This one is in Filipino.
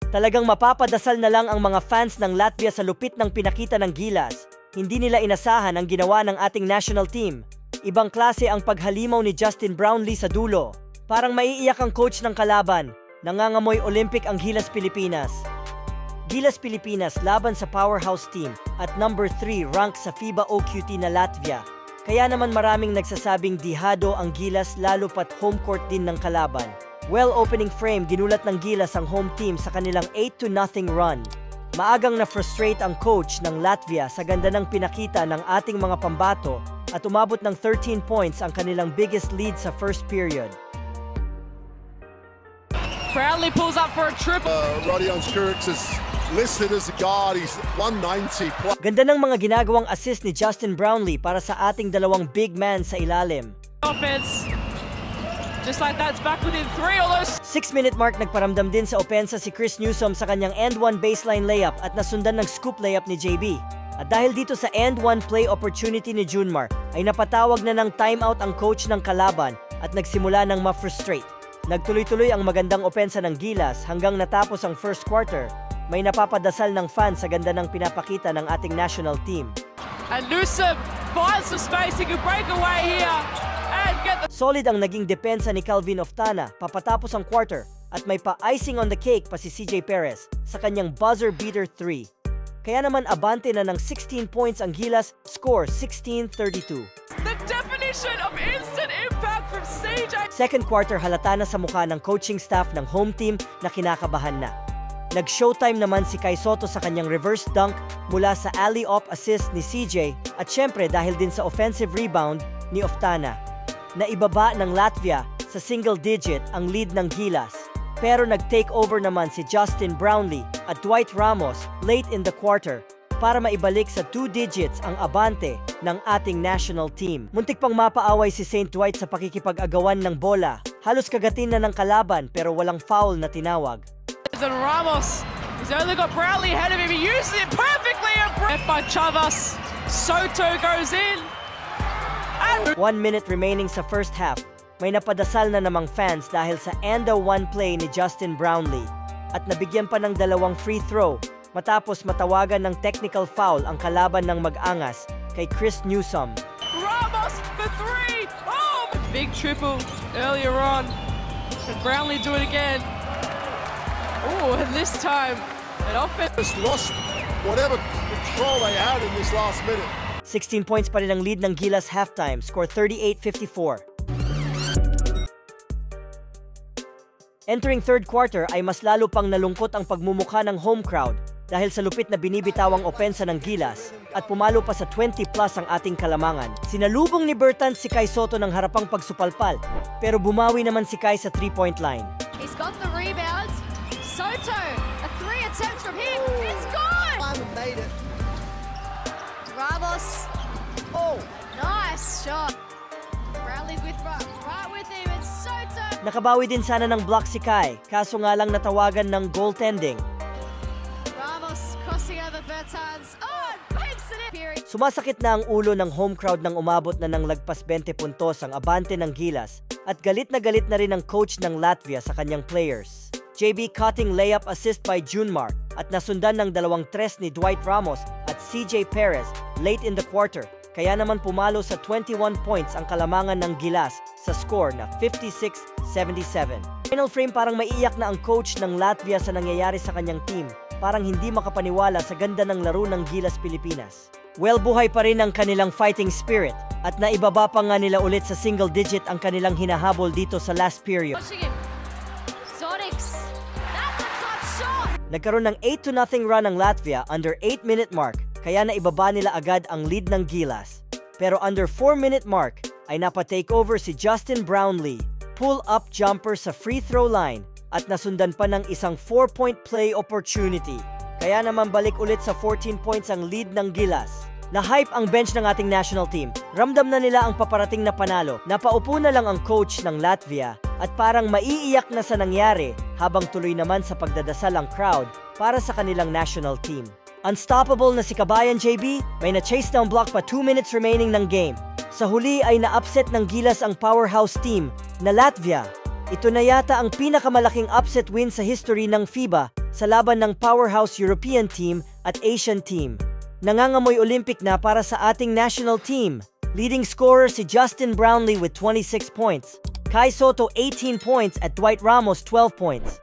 Talagang mapapadasal na lang ang mga fans ng Latvia sa lupit ng pinakita ng Gilas. Hindi nila inasahan ang ginawa ng ating national team. Ibang klase ang paghalimaw ni Justin Brownlee sa dulo. Parang maiiyak ang coach ng kalaban. Nangangamoy Olympic ang Gilas Pilipinas. Gilas Pilipinas laban sa powerhouse team at number 3 rank sa FIBA OQT na Latvia. Kaya naman maraming nagsasabing dihado ang Gilas lalo pat home court din ng kalaban. Well, opening frame, ginulat ng Gilas ang home team sa kanilang 8-0 run. Maagang na-frustrate ang coach ng Latvia sa ganda ng pinakita ng ating mga pambato at umabot ng 13 points ang kanilang biggest lead sa first period. Brownlee pulls up for a triple. Rodion Skurix is listed as a guard. He's 190 plus. Ganda ng mga ginagawang assist ni Justin Brownlee para sa ating dalawang big man sa ilalim. Offense. Just like that's back within 3, although 6-minute mark nagparamdam din sa opensa si Chris Newsom sa kanyang end-one baseline layup at nasundan ng scoop layup ni JB. At dahil dito sa end-one play opportunity ni Junmar, ay napatawag na ng timeout ang coach ng kalaban at nagsimula ng ma-frustrate. Nagtuloy-tuloy ang magandang opensa ng Gilas hanggang natapos ang first quarter. May napapadasal ng fans sa ganda ng pinapakita ng ating national team. and Newsom finds some space. He can break away here. Solid ang naging depensa ni Calvin Oftana papatapos ang quarter at may pa-icing on the cake pa si CJ Perez sa kanyang buzzer-beater 3. Kaya naman abante na ng 16 points ang Gilas, score 16-32. The definition of instant impact from CJ. Second quarter halata na sa mukha ng coaching staff ng home team na kinakabahan na. Nag-showtime naman si Kai Sotto sa kanyang reverse dunk mula sa alley-oop assist ni CJ at syempre dahil din sa offensive rebound ni Oftana. Naibaba ng Latvia sa single digit ang lead ng Gilas. Pero nag-take over naman si Justin Brownlee at Dwight Ramos late in the quarter para maibalik sa 2 digits ang abante ng ating national team. Muntik pang mapaaway si St. Dwight sa pakikipag-agawan ng bola. Halos kagatin na ng kalaban pero walang foul na tinawag. And Ramos, he's only got Brownlee ahead of him. He uses it perfectly. Left by Chavas. Soto goes in. 1 minute remaining sa first half. May napadasal na namang fans dahil sa endo 1 play ni Justin Brownlee at nabigyan pa ng 2 free throw matapos matawagan ng technical foul ang kalaban ng mag-angas kay Chris Newsom. Ramos for 3. Oh, big triple earlier on. And Brownlee do it again. Oh, and this time an offense Just lost whatever control they had in this last minute. 16 points pa rin ang lead ng Gilas halftime, score 38-54. Entering third quarter ay mas lalo pang nalungkot ang pagmumukha ng home crowd dahil sa lupit na binibitawang opensa ng Gilas at pumalo pa sa 20 plus ang ating kalamangan. Sinalubong ni Bertans si Kai Sotto ng harapang pagsupalpal pero bumawi naman si Kai sa 3-point line. He's got the rebound. Soto, a 3 attempt from him. It's gone! Made it. Ramos. Oh, nice shot. Brownlee with right with him. It's Soto. Nakabawi din sana ng block si Kai, kaso nga lang natawagan ng goaltending. Ramos crossing over Bertans. Oh, makes it in. Sumasakit na ang ulo ng home crowd nang umabot na ng lagpas 20 puntos ang abante ng Gilas at galit na rin ang coach ng Latvia sa kanyang players. JB cutting layup assist by Junmar at nasundan ng 2 tres ni Dwight Ramos at CJ Perez late in the quarter. Kaya naman pumalo sa 21 points ang kalamangan ng Gilas sa score na 56-77. Final frame parang maiiyak na ang coach ng Latvia sa nangyayari sa kanyang team. Parang hindi makapaniwala sa ganda ng laro ng Gilas Pilipinas. Well, buhay pa rin ang kanilang fighting spirit at naibaba pa nga nila ulit sa single digit ang kanilang hinahabol dito sa last period. Watching him. Zonix. That's a clutch shot. Nagkaroon ng 8-0 run ang Latvia under 8-minute mark kaya naibaba nila agad ang lead ng Gilas. Pero under 4-minute mark ay napa-takeover si Justin Brownlee. Pull-up jumper sa free throw line at nasundan pa ng isang 4-point play opportunity. Kaya naman balik ulit sa 14 points ang lead ng Gilas. Na-hype ang bench ng ating national team. Ramdam na nila ang paparating na panalo. Napaupo na lang ang coach ng Latvia at parang maiiyak na sa nangyari habang tuloy naman sa pagdadasal ang crowd para sa kanilang national team. Unstoppable na si Kabayan JB, may na-chase down block pa 2 minutes remaining ng game. Sa huli ay na-upset ng Gilas ang powerhouse team na Latvia. Ito na yata ang pinakamalaking upset win sa history ng FIBA sa laban ng powerhouse European team at Asian team. Nangangamoy Olympic na para sa ating national team. Leading scorer si Justin Brownlee with 26 points, Kai Sotto 18 points at Dwight Ramos 12 points.